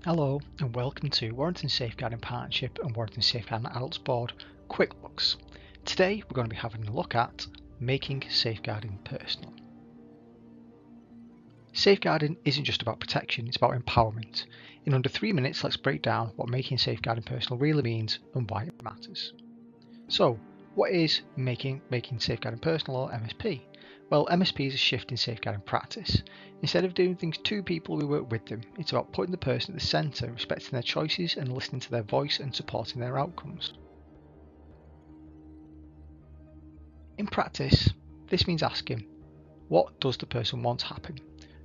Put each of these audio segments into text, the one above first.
Hello and welcome to Warrington Safeguarding Partnership and Warrington Safeguarding Adults Board Quick Looks. Today we're going to be having a look at making safeguarding personal. Safeguarding isn't just about protection, it's about empowerment. In under 3 minutes, let's break down what making safeguarding personal really means and why it matters. So, what is making safeguarding personal, or MSP? Well, MSP is a shift in safeguarding practice. Instead of doing things to people, we work with them. It's about putting the person at the centre, respecting their choices and listening to their voice and supporting their outcomes. In practice, this means asking, what does the person want to happen?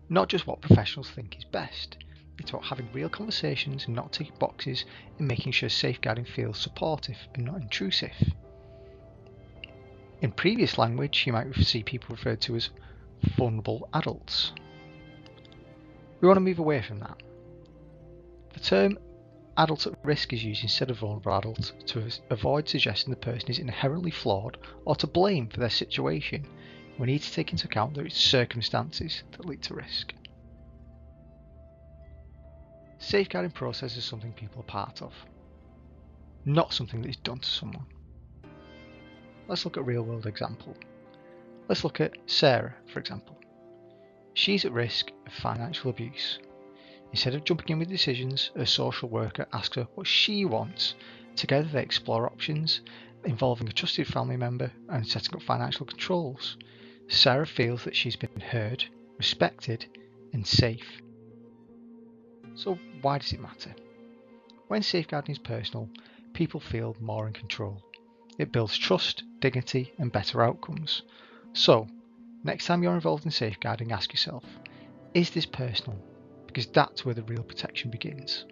Not just what professionals think is best. It's about having real conversations and not ticking boxes and making sure safeguarding feels supportive and not intrusive. In previous language, you might see people referred to as vulnerable adults. We want to move away from that. The term adult at risk is used instead of vulnerable adult to avoid suggesting the person is inherently flawed or to blame for their situation. We need to take into account that it's circumstances that lead to risk. Safeguarding process is something people are part of, not something that is done to someone. Let's look at a real world example. Let's look at Sarah, for example. She's at risk of financial abuse. Instead of jumping in with decisions, a social worker asks her what she wants. Together they explore options involving a trusted family member and setting up financial controls. Sarah feels that she's been heard, respected and safe. So why does it matter? When safeguarding is personal, people feel more in control. It builds trust, dignity and better outcomes. So, next time you're involved in safeguarding, ask yourself, is this personal? Because that's where the real protection begins.